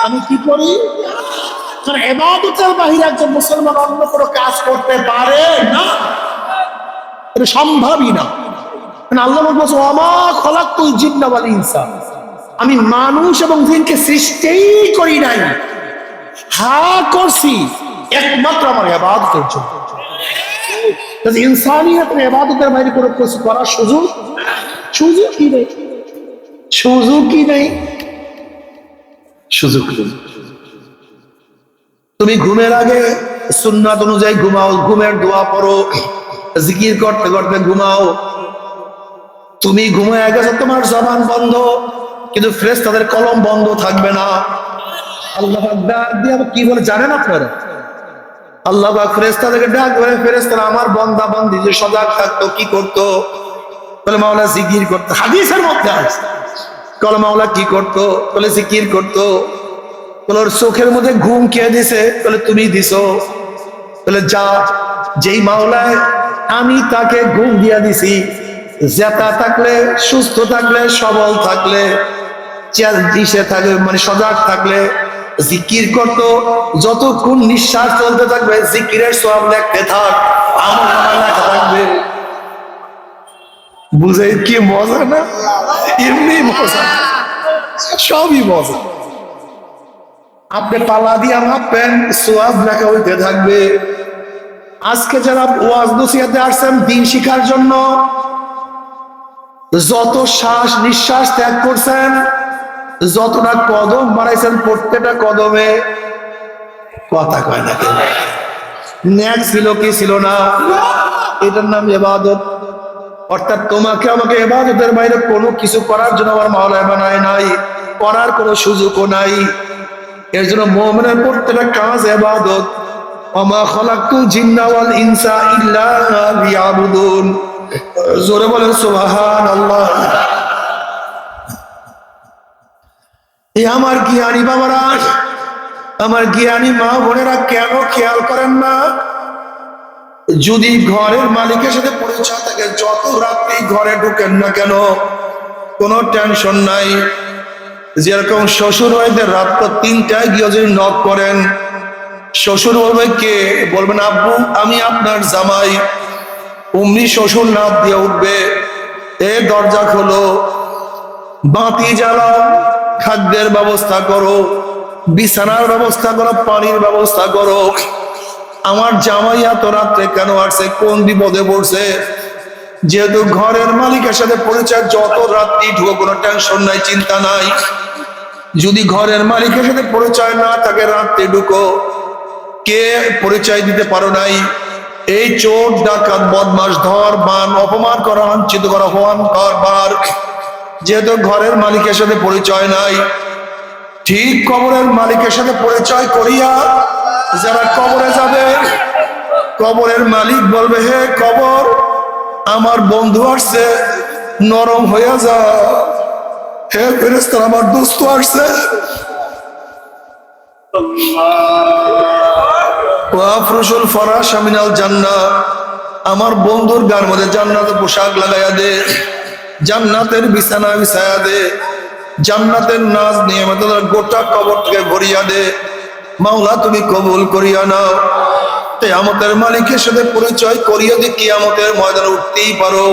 আমি কি করি? কারণ ইবাদতের বাহিরে একজন মুসলমান অন্য কোনো কাজ করতে পারে না, এটা সম্ভবই না। আল্লাহ বলছে ওমা খলাকতুল জিন্না ওয়াল ইনসা, আমি মানুষ এবং জিনকে সৃষ্টিই করি নাই, হ্যাঁ করছি একমাত্র আমার ইবাদতের জন্য। ইনসানিয়তের ইবাদতের বাইরে কোনো কিছু করার সুযোগই নেই। তুমি ঘুমের আগে সুন্নাত অনুযায়ী ঘুমাও, ঘুমের দোয়া পড়ো, জিকির করতে করতে ঘুমাও। তুমি ঘুমায় গেছো, তোমার জবান বন্ধ, কিন্তু ফেরেশতাদের কলম বন্ধ থাকবে না। আল্লাহ ডাক দিয়ে কি বলে জানেন আপনারা? আল্লাহ ফেরেশতাদেরকে ডাক ধরে, ফেরেশতারা আমার বান্দা বান্দি যে সজাগ থাকতো কি করতো? বলে মাওলা জিকির করতো। হাদিসের মধ্যে আছে বলে মাওলা কি করতো? বলে জিকির করতো। বলে ওর চোখের মধ্যে ঘুম কে দিছে? বলে তুমি দিছো। বলে যা, যেই মাওলায় আমি তাকে ঘুম দিয়া দিছি, জেতা থাকলে, সুস্থ থাকলে, সবল থাকলে, দিশে থাকলে, মানে সজাগ থাকলে জিকির করতো, যতক্ষণ নিঃশ্বাস চলতে থাকবে জিকিরের সওয়াব লিখতে থাক, আমলনামায় লেখা থাকবে। বুঝে কি মজা না? এমনি মজা, সবই মজা। আপনি পালা দিয়ে মাপবেন, সওয়াব লেখা হইতে থাকবে। আজকে যারা ওয়াজ নসিহতে আসছেন দ্বীন শিখার জন্য, যত শ্বাস নিঃশ্বাস ত্যাগ করছেন, যতটা কদম বাড়াইছেন, প্রত্যেকটা কদমে কথা কয় না কেন? ন্যাক ছিল কি ছিল না? এটার নাম ইবাদত। অর্থাৎ তোমাকে আমাকে ইবাদতের বাইরে কোনো কিছু করার জন্য আমার মাওলা বানায় নাই, করার কোনো সুযোগও নাই। এর জন্য মুমিনের প্রত্যেকটা কাজ ইবাদত। ওমা খালাকতুল জিন্না ওয়াল ইনসা ইল্লা লিয়াবুদুন। জোরে বলেন সুবহানাল্লাহ। এই আমার জ্ঞানী বাবারা, আমার জ্ঞানী মা বোনেরা কেন খেয়াল করেন না? যদি ঘরের মালিকের সাথে পরিচয় থাকে, যত রাত্রি ঘরে ঢুকেন না কেন কোনো টেনশন নাই। যেরকম শ্বশুর হইতে রাত 3টায় গিয়ে যদি নক করেন, শ্বশুর বলবে কে? বলবেন আব্বু আমি আপনার জামাই। অমনি শ্বশুর নাক দিয়ে উঠবে, এ দরজা খোলো, বাতি জ্বালাও, খাদ্যের ব্যবস্থা করো, বিছানার ব্যবস্থা করো, পানির ব্যবস্থা করো। আমার জামাই এত রাত্রে কেন আসছে? কোন বিপদে পড়ছে? যেহেতু ঘরের মালিকের সাথে পরিচয়, যত রাত্রি ঢুকো কোনো টেনশন নাই, চিন্তা নাই। যদি ঘরের মালিকের সাথে পরিচয় না থাকে, রাত্রে ঢুকো, কে পরিচয় দিতে পারো নাই, এই চোর ডাকাত বদমাস ধর বান অপমান করা, লাঞ্ছিত করা, অপমান করবার, যেহেতু ঘরের মালিকের সাথে পরিচয় নাই, ঠিক কবরের মালিকের সাথে পরিচয় করিয়া যারা কবরে যাবে, কবরের মালিক বলবে হে কবর, আমার বন্ধু আসছে, নরম হইয়া যা। হে ফেরেশতা, আমার দোস্ত আসছে, ওয়াফরুশুল ফরাশ মিনাল জান্নাহ, আমার বন্ধুর গার মধ্যে জান্নাতের পোশাক লাগাইয়া দে, জান্নাতের বিছানা বিছায়া দে, জান্নাতের নাজ নিয়ামত গোটা কবর থেকে ভরিয়া দে। মাওলা তুমি কবুল করিয়া নাও। কিয়ামতের মালিকের সাথে পরিচয় করিয়া দিয়ে কিয়ামতের ময়দানে উঠতেই পারো।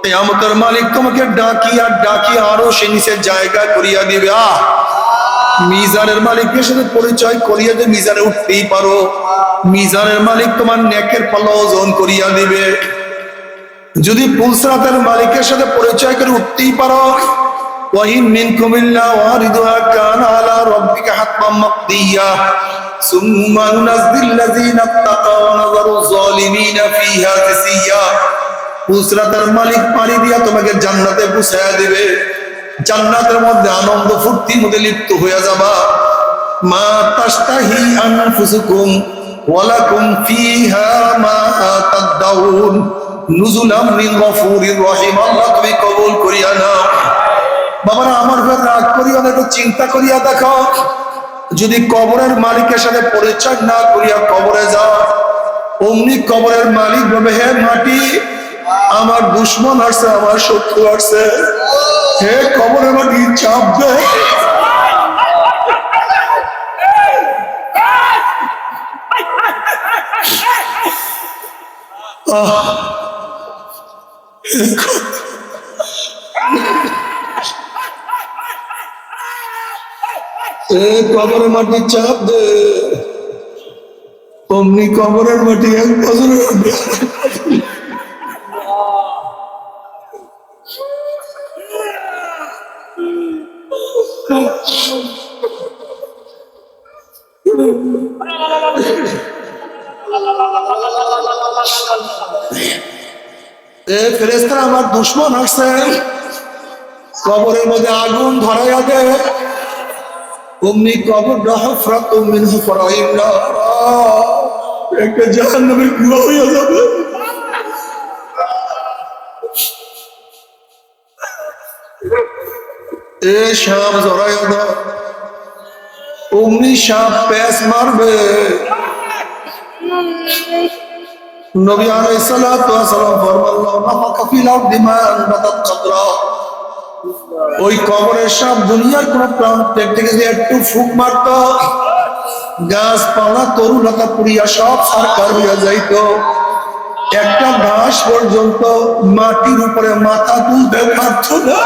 কিয়ামতের মালিক তোমাকে ডাকিয়া ডাকিয়া আরো সে নিচের জায়গা করিয়া দিবে। মিজানের মালিকের সাথে পরিচয় করিয়া দিয়ে মিজানে উঠতেই পারো। মিজানের মালিক তোমার নেকের পাল্লা ওজন করিয়া দিবে। যদি পুলসরাতের মালিকের সাথে পরিচয় করে উঠতেই পারো, ওয়াহিন মিনকুম ইল্লা ওয়ারিদুহা কানা আলা রাব্বিকা হাতমান মাকদিয়া সুম্মা নুনাজ্জিল্লাযীনা তাকাও ওয়া নাযারু যালিমিনা ফিহা জাসিয়া। পুলসরাতের মালিক পানি দিয়া তোমাকে জান্নাতে পৌঁছায়া দিবে। জান্নাতের মধ্যে আনন্দ ফুর্তির মধ্যে লিপ্ত হয়ে যাবা। মা তাশতাহি আনফুসুকুম ওয়া লাকুম ফিহা মা তাদাউন নুজুলাম মিন গফুরির রহিম। আল্লাহ তুমি কবুল করিয়া নাও। বাবারা আমার উপর রাগ করিও না, একটু চিন্তা করিয়া দেখো, যদি কবরের মালিকের সাথে পরিচয় না করিয়া কবরে যাও, অমনি কবরের মালিক বলবে হে মাটি, আমার দুশ্মন আসছে, আমার শত্রু আসছে, হে কবরের মাটি চাপ দে। কবরের মাটি চাপ দে, অমনি কবরের মাটি 1 বছরের ফেরেশতারা আমার দুশ্মন আসছে, কবরের মধ্যে আগুন ধরাইয়া দে, অমনি কবরটা হফরাতুম মিন হুফরাইন নার, একটা জাহান্নামের কুয়া হইয়া যাবে। সাপ জড়াইয়া দাও, অমনি সাপ প্যাঁচ মারবে। নবী আলাইহিস সালাতু ওয়াস সালাম ফরমাল্লাহু নাফাকা ফিল আরদি মা আনবাতাত কাতরা, ওই কবরের সাপ দুনিয়ার কোন প্রাণ থেকে যে একটু ফুক মারত, গাছপালা তরুলতা পুড়িয়া সব সারকার হইয়া যাইত, একটা ঘাস পর্যন্ত মাটির উপরে মাথা তুলতে পারত না।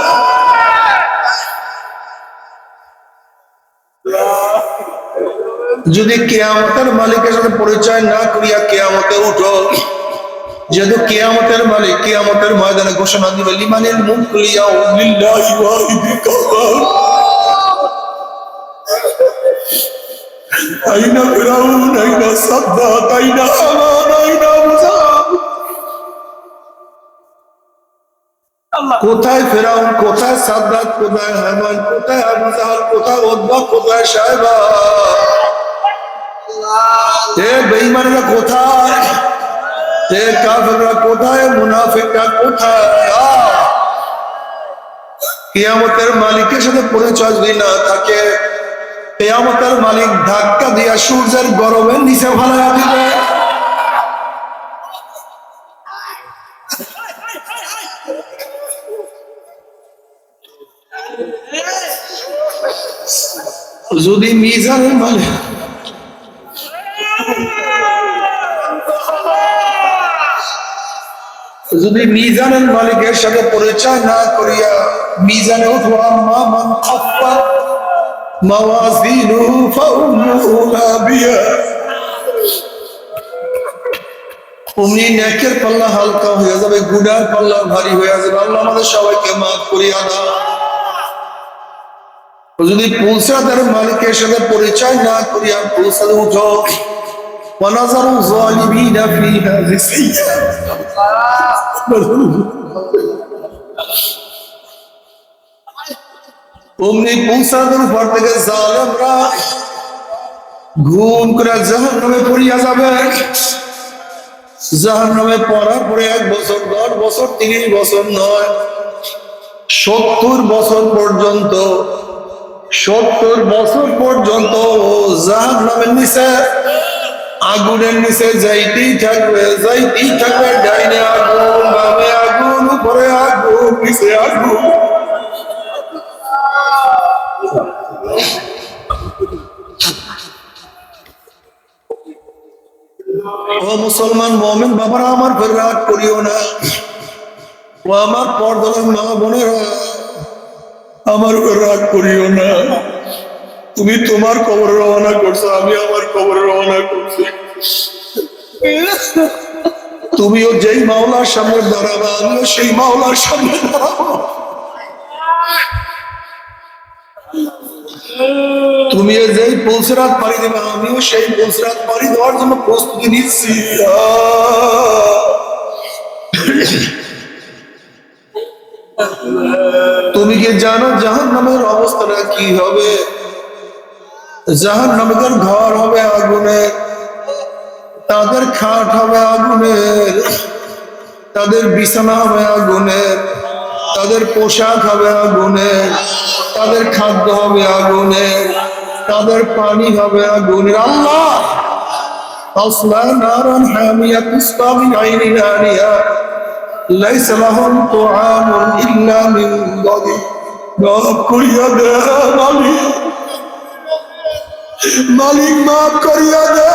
যদি কিয়ামতের মালিকের সাথে পরিচয় না করিয়া কিয়ামতে উঠো, যেহেতু কিয়ামতের মালিক কিয়ামতের ময়দানে ঘোষণা দিবে লিমানিল মুলকু লিয়াউম লিল্লাহি ওয়াহিদিল কাহ্হার, আইনা ফিরাউন আইনা সাদ্দাত আইনা হামান আইনা মুসা, কোথায় ফিরাউন, কোথায় সাদ্দাত, কোথায় হামান, কোথায় আবু জাহল, কোথায় উতবা, কোথায় শায়বা, এ বেঈমানরা কোথায়, এ কাফেররা কোথায়, মুনাফিকরা কোথায়? কিয়ামতের মালিকের সাথে পরিচয় যদি না থাকে, কিয়ামতের মালিক ধাক্কা দিয়া সূর্যের গরমের নিচে ফালাইয়া দিবে। যদি মিজানের মালিক যদি মিজানের মালিকের সাথে পরিচয় না করিয়া মিজানে উঠবো, আম্মা মান খাফফা মাওয়াজিনুহু ফাউম্মুহু হাবিয়া, অমনি নেকের পাল্লা হালকা হয়ে যাবে, গুনার পাল্লা ভারী হয়ে যাবে। আল্লাহ আমাদের সবাইকে মাফ করিয়া দাও। যদি পুলসাদের মালিকের সাথে পরিচয় না করিয়া পুলসাদে উঠো, ওয়ানাযারু যালিমিনা ফিহা জিসিয়া, অমনি পুলসাদের উপর থেকে জালেমরা ঘুম করে জাহান্নামে পড়িয়া যাবে। জাহান্নামে পড়ার পরে 1 বছর 10 বছর 30 বছর নয়, 70 বছর পর্যন্ত, 70 বছর পর্যন্ত জাহান্নামের নিচে, আগুনের নিচে যাইতেই থাকবে, যাইতেই থাকবে। ডাইনে আগুন, বামে আগুন, উপরে আগুন, নিচে আগুন। ও মুসলমান মুমিন বাবারা, আমার ফের রাগ করিও না। ও আমার পর্দার মা বোনেরা, আমার উপর রাগ করিও না। তুমি তোমার কবরে রওনা করছো, আমি আমার কবরে রওনা করছি। তুমিও যেই মাওলার সামনে দাঁড়াবা, আমিও সেই মাওলার সামনে দাঁড়াবো। তুমি যেই পুলসিরাত পাড়ি দেবে, আমিও সেই পুলসিরাত পাড়ি দেওয়ার জন্য প্রস্তুতি নিচ্ছি। তুমি কি জানো জাহান্নামের অবস্থাটা কি হবে? জাহান্নামীদের ঘর হবে আগুনের, তাদের খাট হবে আগুনের, তাদের বিছানা হবে আগুনের, তাদের পোশাক হবে আগুনের, তাদের খাদ্য হবে আগুনের, তাদের পানি হবে আগুনের। আল্লাহ তাসলা নারান হামিয়া তুসকা মিন আইনিন আনিয়া লাইসা লাহুম তুআমুন ইল্লা মিন দারি। মাফ করিয়া দে মালিক, মালিক মাফ করিয়া দে।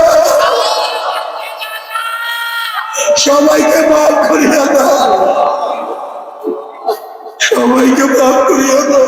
সবাইকে মাফ করিয়া দাও, সবাইকে মাফ করিয়া দাও।